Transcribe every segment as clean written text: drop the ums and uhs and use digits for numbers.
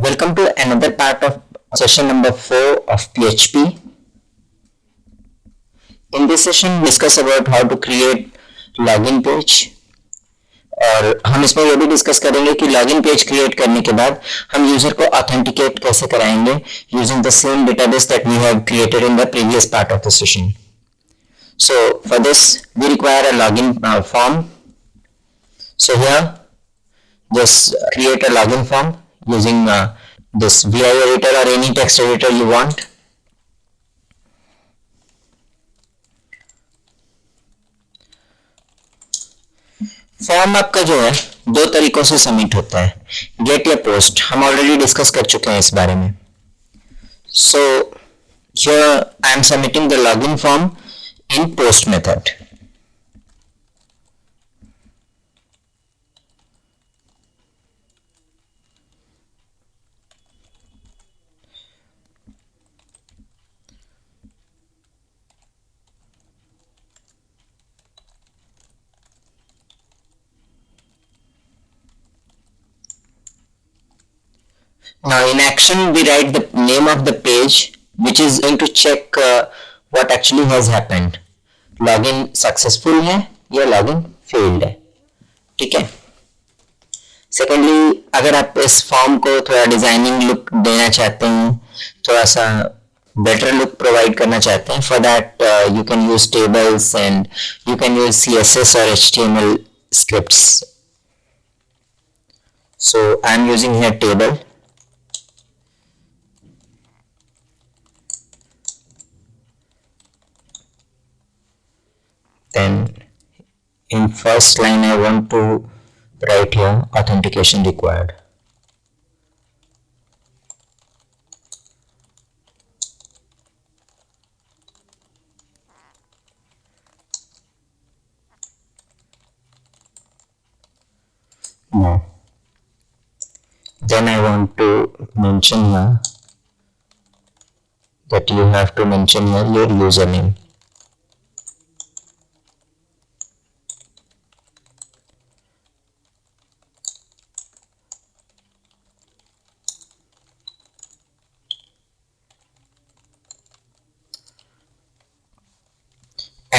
Welcome to another part of session number 4 of PHP. In this session discuss about how to create login page और हम इसमें ये भी discuss करेंगे कि लॉगिन पेज क्रिएट करने के बाद हम यूजर को ऑथेंटिकेट कैसे कराएंगे using the same database that we have created in the previous part of the session. So for this we require a login form. So here just create a login form using this VI editor or any text editor you want. Form आपका जो है दो तरीकों से submit होता है, gate या post. हम ऑलरेडी डिस्कस कर चुके हैं इस बारे में. So here I am submitting the login form in post method. Now in action we write the name of the page which is going to check what actually has happened. Login successful है या login failed है. ठीक है. Secondly, अगर आप इस form को थोड़ा डिजाइनिंग लुक देना चाहते हैं, थोड़ा सा बेटर लुक प्रोवाइड करना चाहते हैं, for that you can use tables and you can use CSS or HTML scripts. So I am using here table. Then in first line I want to write here authentication required. No. Then I want to mention here that you have to mention here your username.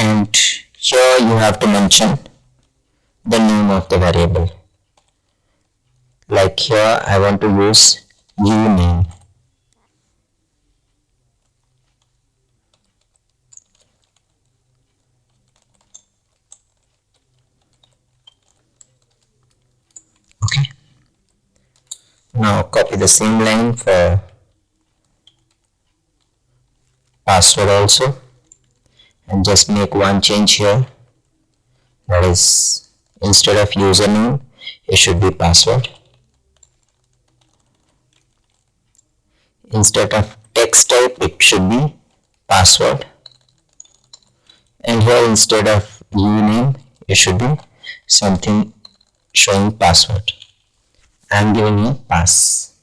And here you have to mention the name of the variable. Like here I want to use uname. Okay. Now copy the same line for password also. And just make one change here, that is instead of username it should be password. Instead of text type it should be password, and here instead of uname it should be something showing password. I am giving you pass.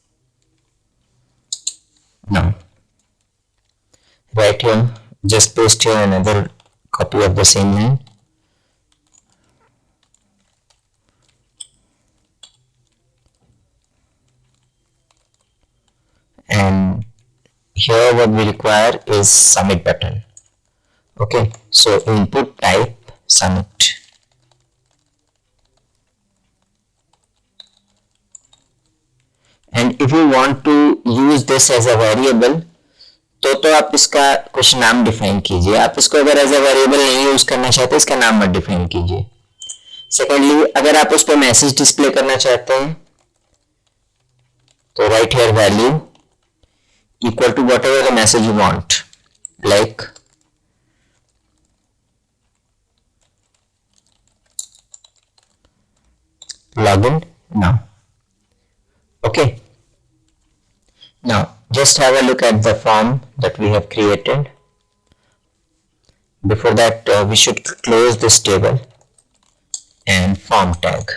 Now right here just paste here another copy of the same line. And here what we require is submit button. Okay, so input type submit. And if you want to use this as a variable, तो आप इसका कुछ नाम define कीजिए. आप इसको अगर as a variable नहीं यूज करना चाहते इसका नाम मत डिफाइन कीजिए. सेकेंडली, अगर आप उस पर मैसेज डिस्प्ले करना चाहते हैं तो right here value equal to whatever the message you want, like login now. Okay, now just have a look at the form that we have created. Before that we should close this table and form tag.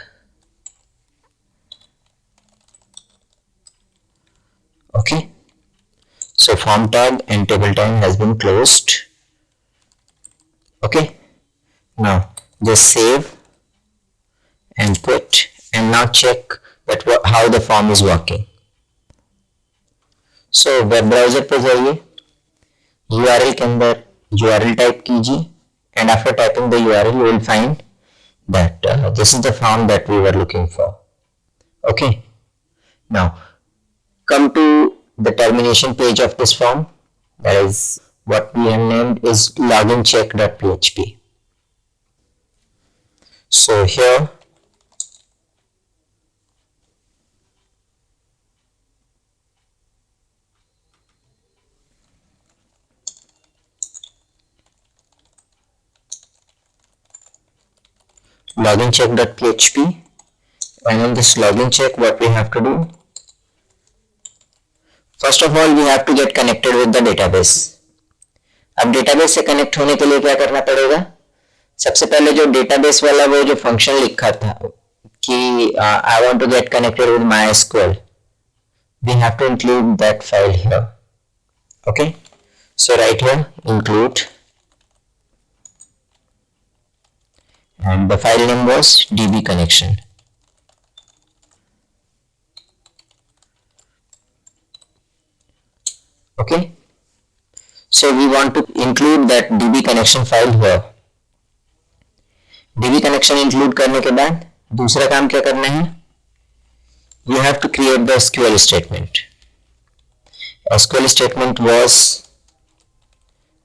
Okay, so form tag and table tag has been closed. Okay, now just save and quit, and now check that how the form is working. So web browser पे जाइए, URL के अंदर URL type कीजिए, and after typing the URL you will find that this is the form that we were looking for. Okay, now come to the termination page of this form. That is what we have named is logincheck.php. So here logincheck.php, and in this login check what we have to do, first of all we have to get connected with the database. अब database से connect होने के लिए क्या करना पड़ेगा, सबसे पहले जो डेटाबेस वाला वो जो फंक्शन लिखा था कि I want to get connected with MySQL, we have to include that file here. Okay, so right here include, and the file name was db connection. Okay, so we want to include that db connection file here. db connection include करने के बाद दूसरा काम क्या करना है, you have to create the SQL statement. SQL statement was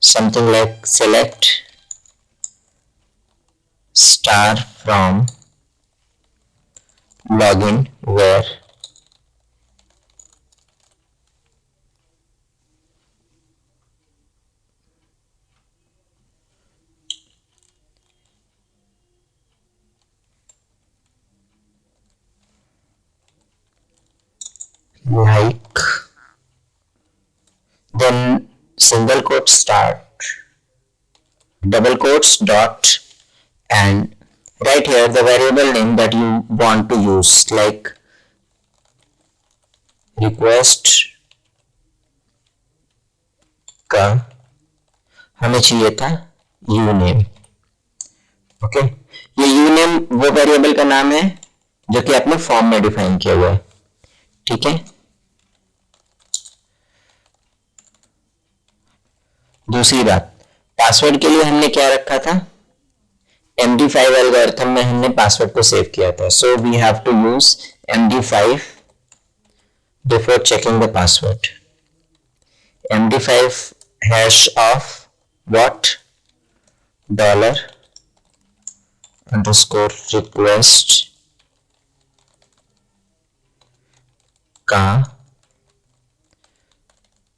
something like select star from login where like, then single quote start, double quotes dot, and right here the variable name that you want to use, like request का हमें चाहिए था uname. Okay, ये uname वो variable का नाम है जो कि आपने फॉर्म में डिफाइन किया हुआ है. ठीक है, दूसरी बात, पासवर्ड के लिए हमने क्या रखा था, MD5 एल्गोरिथम में हमने पासवर्ड को सेव किया था. So we have to use MD5 before checking the password. MD5 hash of what, $_request का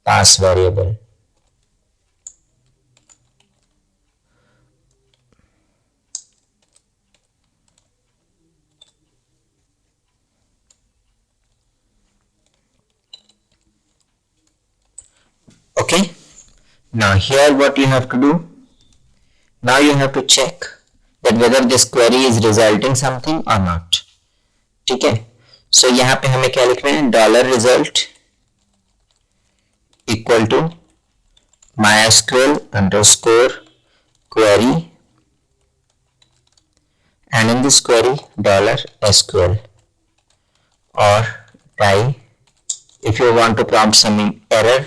pass variable. Okay, now here what you have to do, now you have to check that whether this query is resulting something or not. ठीक है, so यहाँ पे हमें क्या लिखना है, $result equal to MySQL_query, and in this query $SQL, or try, if you want to prompt some error,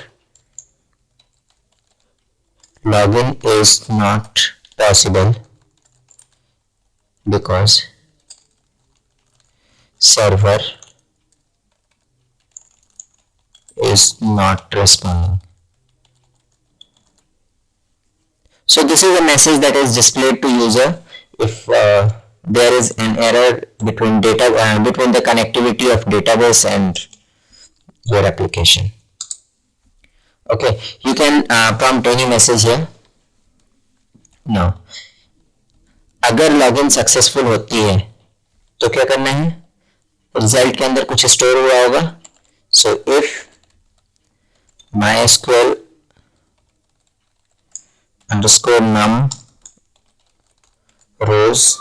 login is not possible because server is not responding. So this is a message that is displayed to user if there is an error between between the connectivity of database and your application. Okay, you can prompt any message here. Now, अगर login successful होती है तो क्या करना है, result के अंदर कुछ स्टोर हुआ होगा. So if MySQL_num rows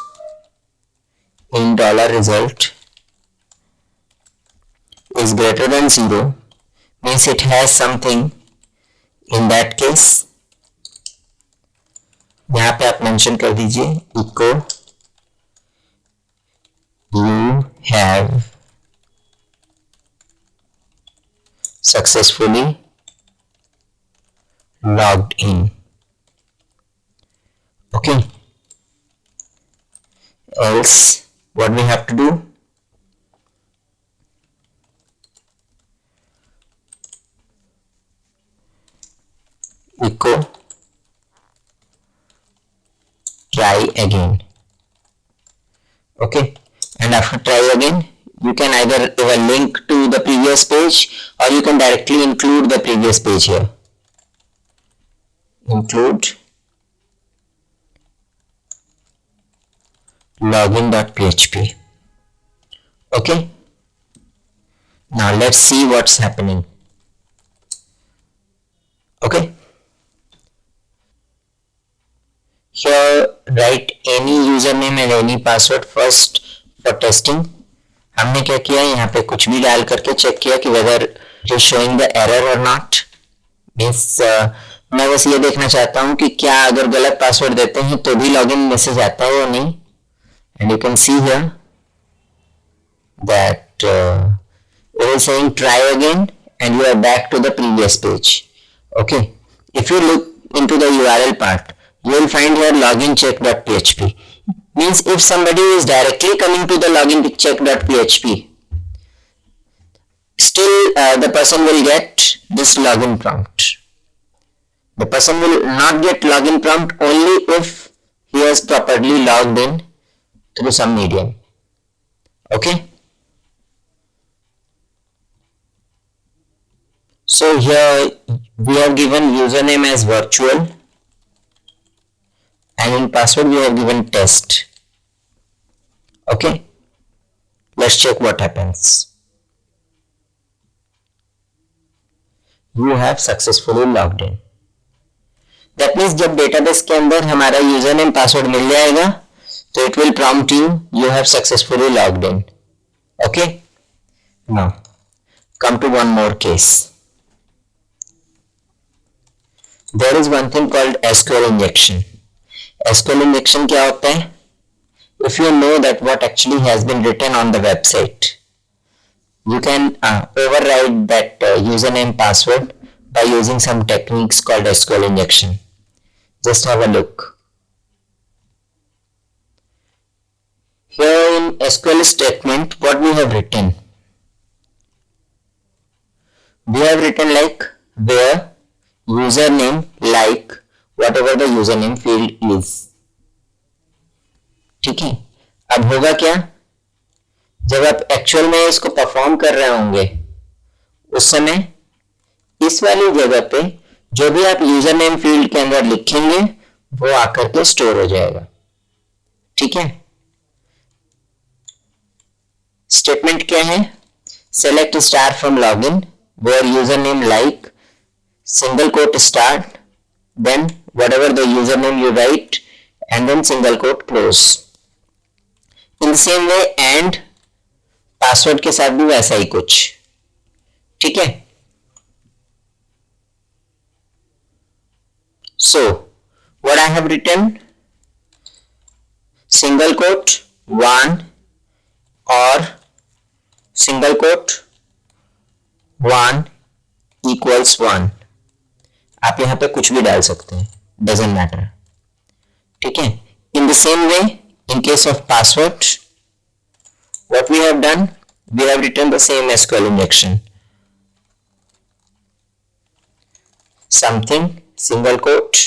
in $result is greater than 0, means it has something. In that case यहाँ पे आप मेंशन कर दीजिए eco you have successfully logged in. Okay, else what we have to do? Echo try again. Okay, and after try again, you can either give a link to the previous page or you can directly include the previous page here. Include login.php. Okay, now let's see what's happening. Okay, here write any username and any password first for testing. हमने क्या किया, यहाँ पे कुछ भी डाल करके check किया कि whether it is showing the error or not. Means मैं बस ये देखना चाहता हूँ कि क्या अगर गलत पासवर्ड देते हैं तो भी लॉगिन मैसेज आता है या नहीं. And you can see here that it is saying try again and you are back to the previous page. Okay, if you look into the URL part, you will find here logincheck.php. Means if somebody is directly coming to the logincheck.php, still the person will get this login prompt. The person will not get login prompt only if he has properly logged in through some medium. Okay, so here we have given username as virtual and in password we have given test. Okay, let's check what happens. You have successfully logged in. That means जब database के अंदर हमारा username password मिल जाएगा तो it will prompt you have successfully logged in. Okay, now come to one more case. There is one thing called SQL injection. SQL injection क्या होता है? If you know that what actually has been written on the website, you can override that username password by using some techniques called SQL injection. Just have a look. Here in SQL statement, what we have written? We have written like where username like whatever the username field is. ठीक है, अब होगा क्या, जब आप actual में इसको perform कर रहे होंगे उस समय इस वाली जगह पे जो भी आप यूजर नेम फील्ड के अंदर लिखेंगे वो आकर के स्टोर हो जाएगा. ठीक है, स्टेटमेंट क्या है? Select star from login where user name like single quote start then whatever the user name you write and then single quote close. In same way and password के साथ भी वैसा ही कुछ. ठीक है, so what I have written, single quote 1 or single quote 1 equals 1. आप यहां पे कुछ भी डाल सकते हैं, doesn't matter. ठीक है, in the same way in case of password what we have done, we have written the same SQL injection. Something single quote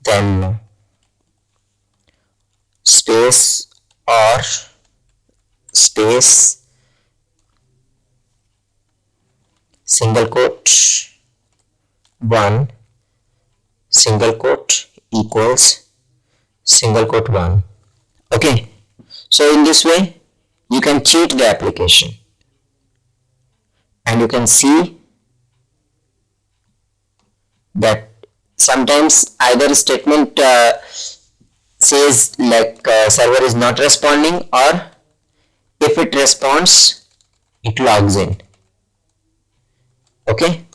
then space or space single quote 1 single quote equals single quote 1. Okay, so in this way you can cheat the application and you can see that sometimes either statement says like server is not responding or if it responds it logs in. Okay,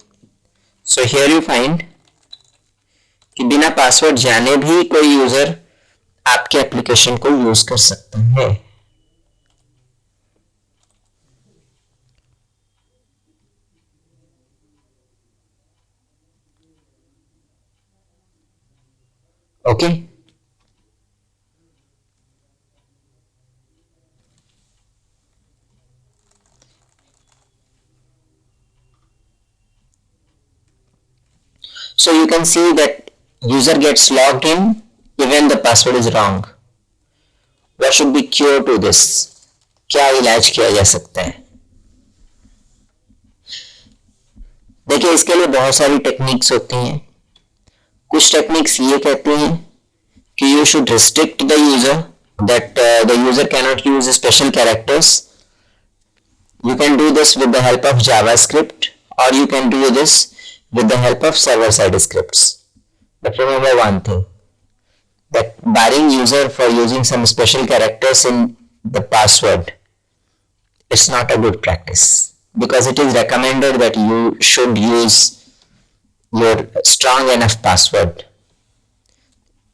so here you find कि बिना password जाने भी कोई user आपके application को use कर सकता है. Okay. So you can see that user gets logged in even the password is wrong. What should be cure to this? क्या इलाज किया जा सकता है? देखिए, इसके लिए बहुत सारी टेक्निक्स होती हैं। कुछ टेक्निक्स ये कहती हैं कि you should restrict the user, that the user cannot use special characters. You can do this with the help of JavaScript, or you can do this with the help of server-side scripts. But remember one thing, that barring user for using some special characters in the password, it's not a good practice, because it is recommended that you should use your strong enough password.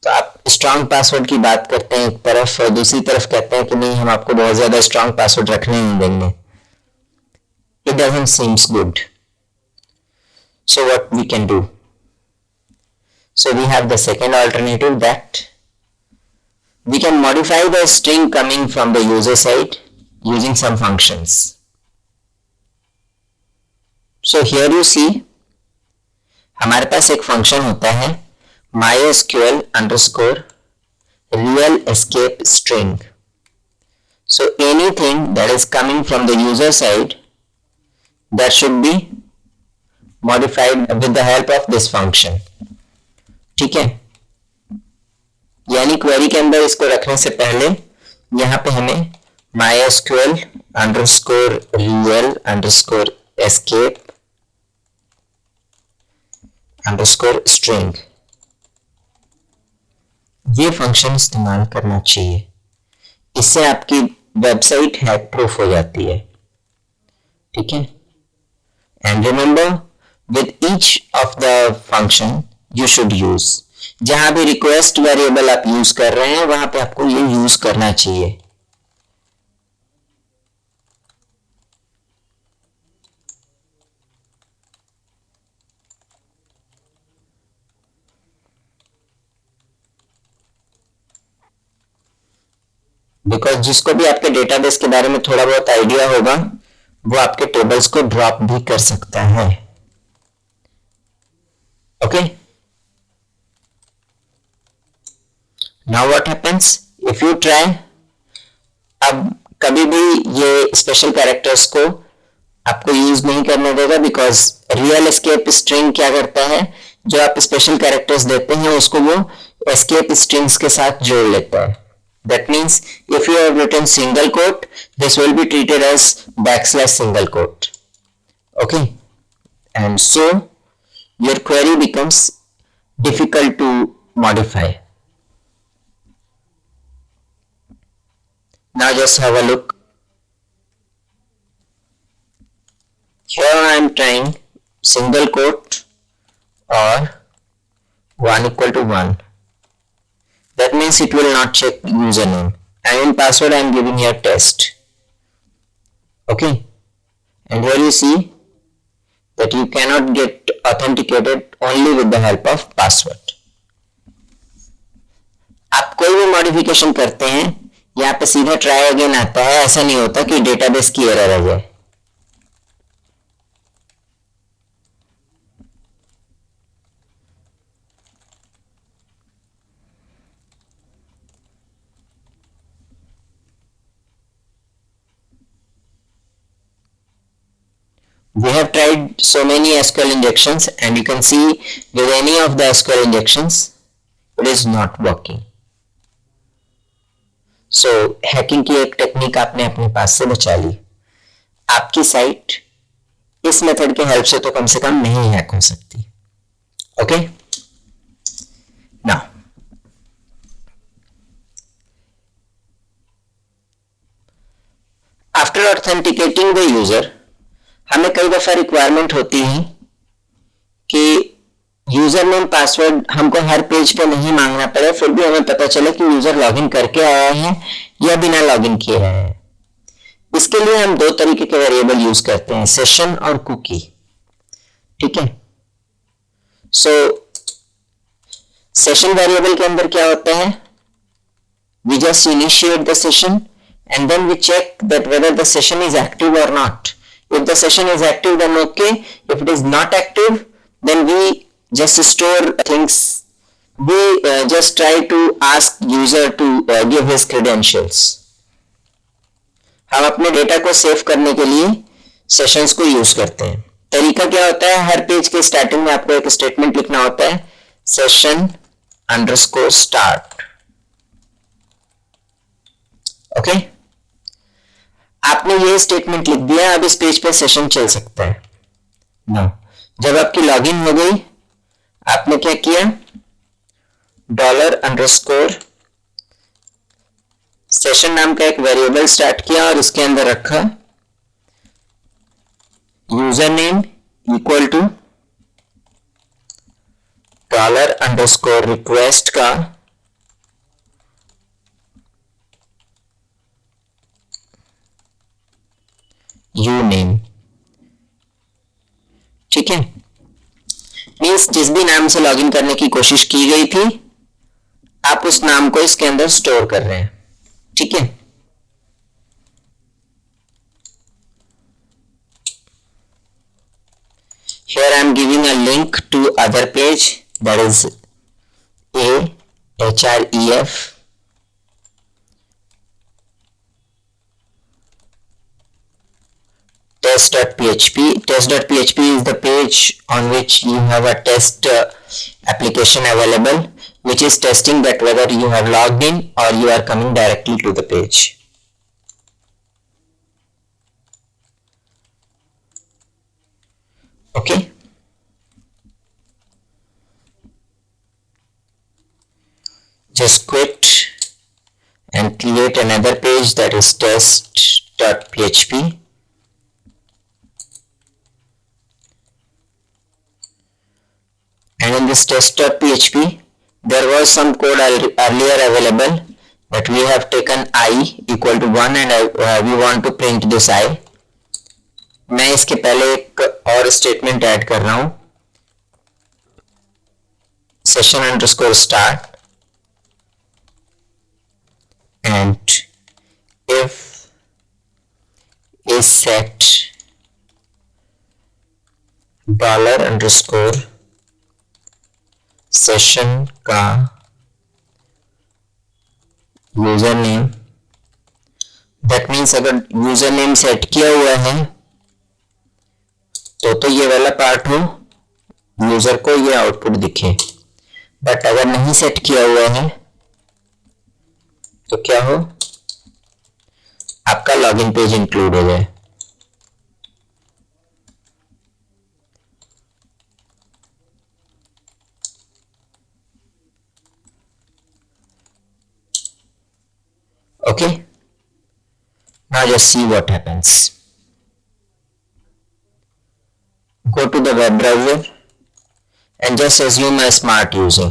तो आप strong password की बात करते हैं एक तरफ, और दूसरी तरफ कहते हैं कि नहीं, हम आपको बहुत ज्यादा स्ट्रांग पासवर्ड रखने नहीं देंगे. It doesn't seems good. So what we can do? So we have the second alternative, that we can modify the string coming from the user side using some functions. So here you see, हमारे पास एक function होता है mysql underscore real escape string. So anything that is coming from the user side, that should be modified with the help of this function. ठीक है, यानी query के अंदर इसको रखने से पहले यहाँ पे हमें mysql underscore real underscore escape underscore string, ये फंक्शन इस्तेमाल करना चाहिए. इससे आपकी वेबसाइट हैक प्रूफ हो जाती है. ठीक है, and remember with each of the function you should use, जहां भी रिक्वेस्ट वेरिएबल आप यूज कर रहे हैं वहां पे आपको ये यूज करना चाहिए. बिकॉज जिसको भी आपके डेटाबेस के बारे में थोड़ा बहुत आइडिया होगा वो आपके टेबल्स को ड्रॉप भी कर सकता है. Okay, now what happens if you try. अब कभी भी ये स्पेशल कैरेक्टर्स को आपको यूज नहीं करने देगा, बिकॉज रियल एस्केप स्ट्रिंग क्या करता है, जो आप स्पेशल कैरेक्टर्स देते हैं उसको वो एस्केप स्ट्रिंग्स के साथ जोड़ लेता है. That means if you have written single quote, this will be treated as backslash single quote. Okay, and so your query becomes difficult to modify. Now just have a look. Here I am trying single quote or 1 equal to 1. That means it will not check username, and in password I am giving here test. Okay, and here you see that you cannot get authenticated only with the help of password. आप कोई भी modification करते हैं यहाँ पे सीधा try again आता है, ऐसा नहीं होता कि डेटाबेस की एरर आ जाए. We have tried so many SQL injections, and you can see with any of the SQL injections it is not working. So hacking की एक टेक्निक आपने अपने पास से बचा ली. आपकी साइट इस मेथड के हेल्प से तो कम से कम नहीं हैक हो सकती. Okay, now after authenticating the user, हमें कई दफा रिक्वायरमेंट होती है कि यूजर नेम पासवर्ड हमको हर पेज पे नहीं मांगना पड़े, फिर भी हमें पता चले कि यूजर लॉगिन करके आया है या बिना लॉगिन किए आया है. इसके लिए हम दो तरीके के वेरिएबल यूज करते हैं, सेशन और कुकी. ठीक है, सो सेशन वेरिएबल के अंदर क्या होता है, we just initiate the session and then we check that whether the session is active or not. If the session is active, then okay. If it is not active, then we just store things. We just try to ask user to give his credentials. हम अपने data को save करने के लिए sessions को use करते हैं। तरीका क्या होता है, हर पेज के स्टार्टिंग में आपको एक स्टेटमेंट लिखना होता है, सेशन अंडरस्कोर स्टार्ट। ओके, आपने ये स्टेटमेंट लिख दिया, अब इस पेज पे सेशन चल सकता है ना। जब आपकी लॉगिन हो गई, आपने क्या किया, $_ सेशन नाम का एक वेरिएबल स्टार्ट किया और उसके अंदर रखा user name equal to $_ request का यू नेम। ठीक है, मीन्स जिस भी नाम से लॉगिन करने की कोशिश की गई थी, आप उस नाम को इसके अंदर स्टोर कर रहे हैं। ठीक है, here I am giving a link to other page, that is href test.php. Test.php is the page on which you have a test application available, which is testing that whether you have logged in or you are coming directly to the page. Okay, just quit and create another page, that is test.php. And in this test.php, there was some code earlier available that we have taken I equal to 1 and we want to print this I. मैं इसके पहले एक और statement add कर रहा हूं, session underscore start and if is set $_ session का user name. That means अगर यूजर नेम सेट किया हुआ है तो ये वाला पार्ट हो, यूजर को ये आउटपुट दिखे, बट अगर नहीं सेट किया हुआ है तो क्या हो, आपका लॉगिन पेज इंक्लूड हो जाए। Okay, now just see what happens. Go to the web browser and just assume a smart user.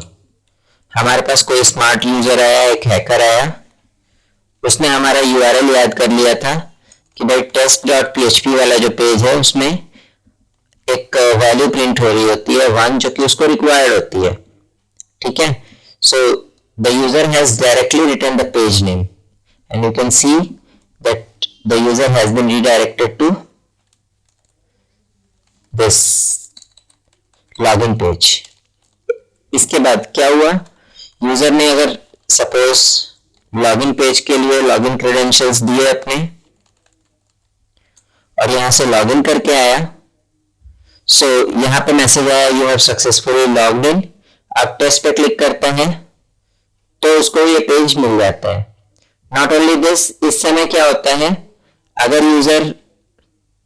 हमारे पास कोई स्मार्ट यूजर आया, एक हैकर आया, उसने हमारा URL याद कर लिया था कि भाई test.php वाला जो पेज है उसमें एक वैल्यू प्रिंट हो रही होती है 1, जो कि उसको रिक्वायर्ड होती है। ठीक है, so the user has directly return the page name and you can see that the user has been redirected to this login page. इसके बाद क्या हुआ, यूजर ने अगर सपोज लॉगिन पेज के लिए लॉगिन क्रेडेंशियल्स दिए अपने और यहां से लॉगिन करके आया, सो यहां पे मैसेज आया you have successfully logged in. आप टेस्ट पे क्लिक करते हैं तो उसको ये पेज मिल जाता है। नॉट ओनली दिस, इस समय क्या होता है, अगर यूजर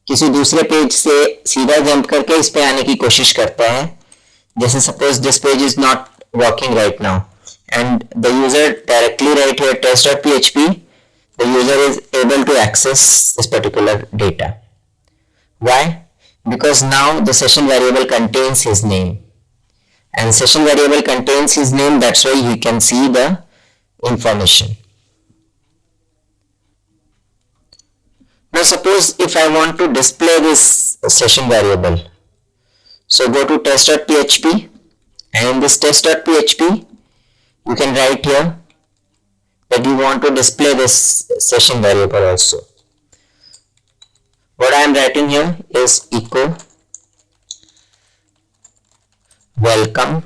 किसी दूसरे पेज से सीधा जंप करके इस पे आने की कोशिश करता है, जैसे suppose this page is not working right now and the user directly right here test.php, the user is able to access this particular data. Why? Because now the session variable contains his name, and session variable contains his name, that's why he can see the information. Now suppose if I want to display this session variable, so go to test.php and in this test.php you can write here that you want to display this session variable also. What I am writing here is echo welcome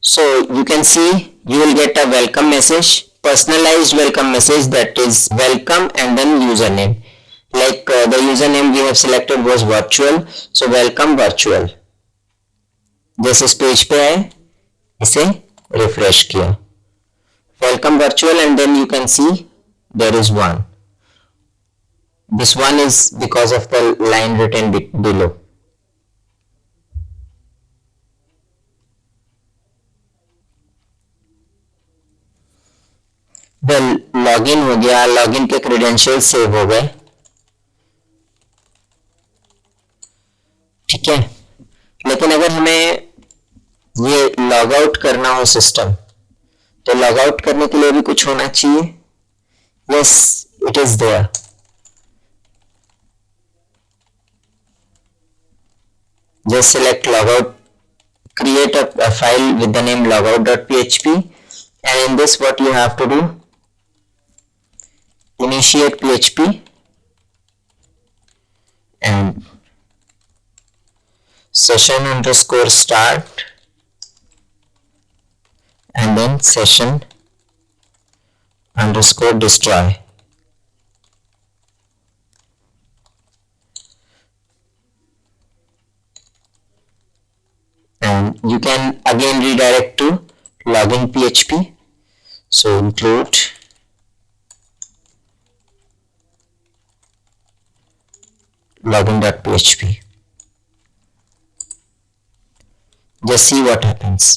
So you can see you will get a welcome message, personalized welcome message, that is welcome and then username. Like the username we have selected was virtual, so welcome virtual. जैसे इस page पे आए इसे refresh किया, welcome virtual, and then you can see there is one. This one is because of the line written below. Well login हो गया, login के credential save हो गए, ठीक है। लेकिन अगर हमें ये लॉग आउट करना हो सिस्टम, तो लॉग आउट करने के लिए भी कुछ होना चाहिए। Yes, it is there. Just select log out, create a file with the name logout.php, and in this what you have to do, initiate PHP and session underscore start and then session underscore destroy. And you can again redirect to login PHP. So include login.php. Just see what happens.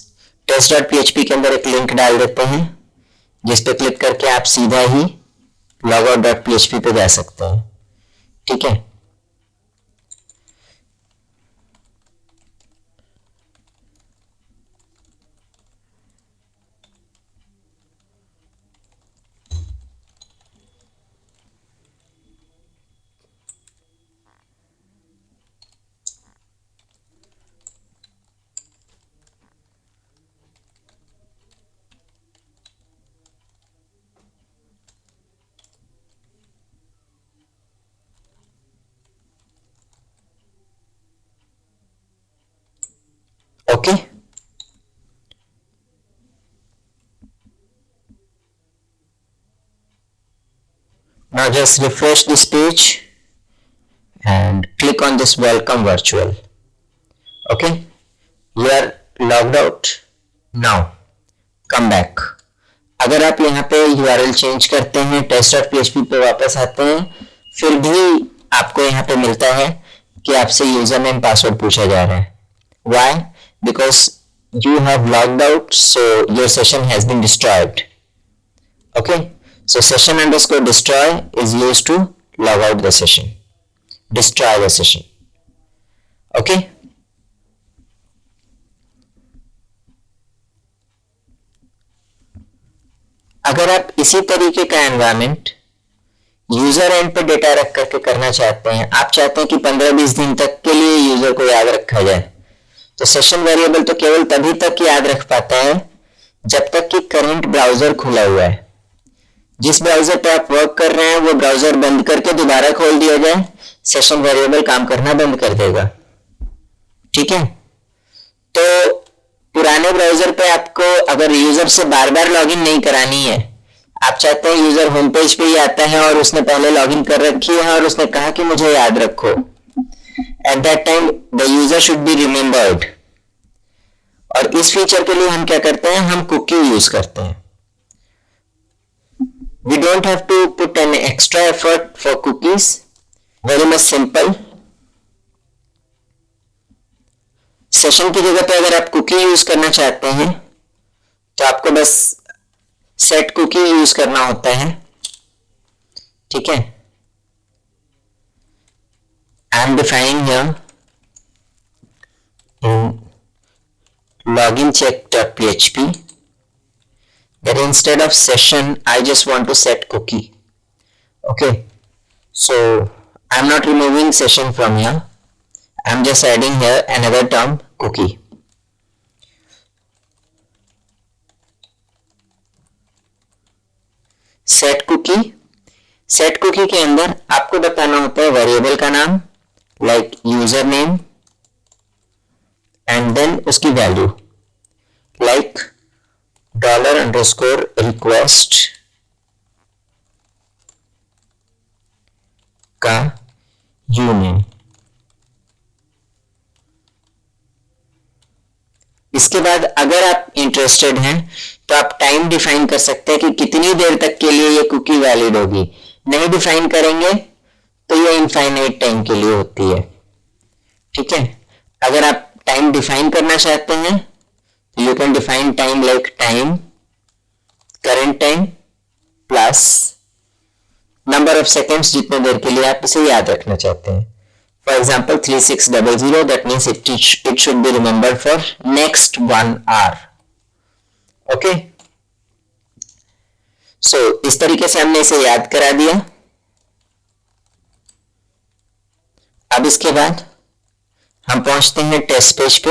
test.php के अंदर एक link डाल देते हैं जिस पे click करके आप सीधा ही logout.php पे जा सकते हैं, ठीक है। Okay, now just refresh this page and click on this welcome virtual. Okay, you are logged out. Now come back. अगर आप यहाँ पे URL चेंज करते हैं, test.php पे वापस आते हैं, फिर भी आपको यहाँ पे मिलता है कि आपसे यूजर नेम पासवर्ड पूछा जा रहा है। Why? Because you have logged out, so your session has been destroyed. Okay, so session underscore destroy is used to log out the session, destroy the session. Okay, अगर आप इसी तरीके का environment user and पे data रख करके करना चाहते हैं, आप चाहते हैं कि 15-20 दिन तक के लिए यूजर को याद रखा जाए, तो सेशन वेरिएबल तो केवल तभी तक याद रख पाता है जब तक कि करंट ब्राउजर खुला हुआ है। जिस ब्राउजर पे आप वर्क कर रहे हैं वो ब्राउजर बंद करके दोबारा खोल दिया जाए, सेशन वेरिएबल काम करना बंद कर देगा, ठीक है। तो पुराने ब्राउजर पे आपको अगर यूजर से बार बार लॉगिन नहीं करानी है, आप चाहते हैं यूजर होम पेज पे ही आता है और उसने पहले लॉगिन कर रखी है और उसने कहा कि मुझे याद रखो, at that time the user should be remembered. और इस फीचर के लिए हम क्या करते हैं, हम कुकी यूज करते हैं। We don't have to put an extra effort for cookies, very much simple. Session की जगह पे अगर आप कुकी यूज करना चाहते हैं तो आपको बस सेट कुकी यूज करना होता है, ठीक है। I am defining here in login check.php that instead of session I just want to set cookie. Okay, so I'm not removing session from here, I'm just adding here another term cookie. Set cookie के अंदर आपको बताना होता है variable का नाम like user name and then उसकी value like $_request का यूनेम। इसके बाद अगर आप इंटरेस्टेड हैं तो आप टाइम डिफाइन कर सकते हैं कि कितनी देर तक के लिए ये कुकी वैलिड होगी। नहीं डिफाइन करेंगे तो ये इनफाइनाइट टाइम के लिए होती है। ठीक है, अगर आप टाइम डिफाइन करना चाहते हैं तो you can define time like time current time plus number of seconds, जितने देर के लिए आप इसे याद रखना चाहते हैं। For example 3600, that means it should be remembered for next 1 hour. Okay, so इस तरीके से हमने इसे याद करा दिया। अब इसके बाद हम पहुंचते हैं टेस्ट पेज पे।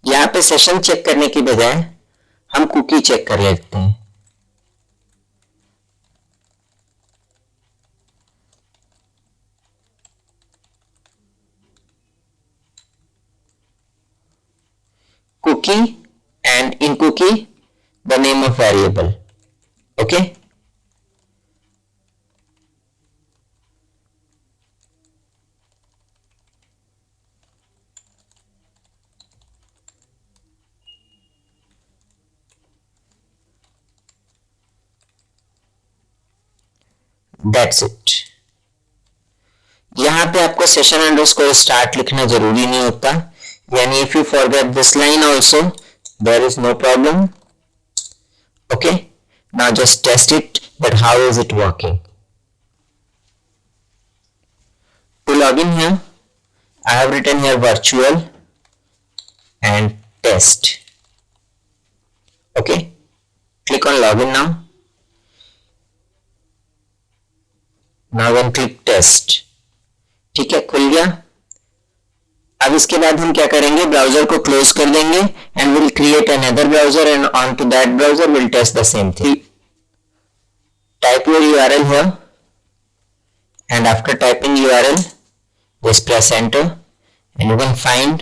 यहां पे सेशन चेक करने की बजाय हम कुकी चेक कर लेते हैं। cookie and in cookie the name of variable. Okay, that's it. यहां पे आपको सेशन अंडरस्कोर स्टार्ट लिखना जरूरी नहीं होता, यानी if you forget this line also there is no problem. Okay, now just test it that how is it working. To log in here I have written here virtual and test. Okay, click on login now. Now then click test. ठीक है, खुल गया। अब इसके बाद हम क्या करेंगे, ब्राउजर को क्लोज कर देंगे and will create another browser and on to that browser will test the same thing. Type your URL here and after typing URL just press enter and you can find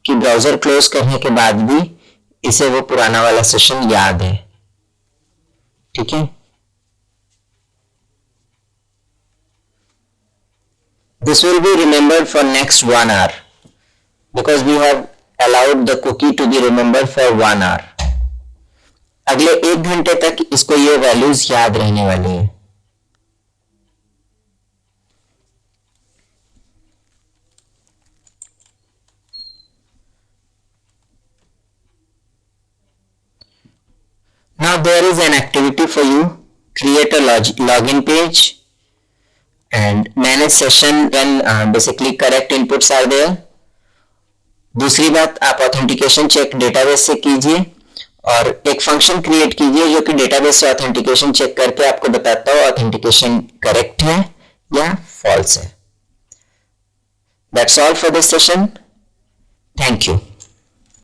कि browser close करने के बाद भी इसे वो पुराना वाला session याद है। ठीक है, this will be remembered for next 1 hour because we have allowed the cookie to be remembered for 1 hour. अगले 1 घंटे तक इसको ये वैल्यूज याद रहने वाली है। Now there is an activity for you. Create a login page and manage session when basically correct inputs are there. दूसरी बात, आप ऑथेंटिकेशन चेक डेटाबेस से कीजिए और एक फंक्शन क्रिएट कीजिए जो कि डेटाबेस से ऑथेंटिकेशन चेक करके आपको बताता हो ऑथेंटिकेशन करेक्ट है या फॉल्स है। That's all for this session. Thank you.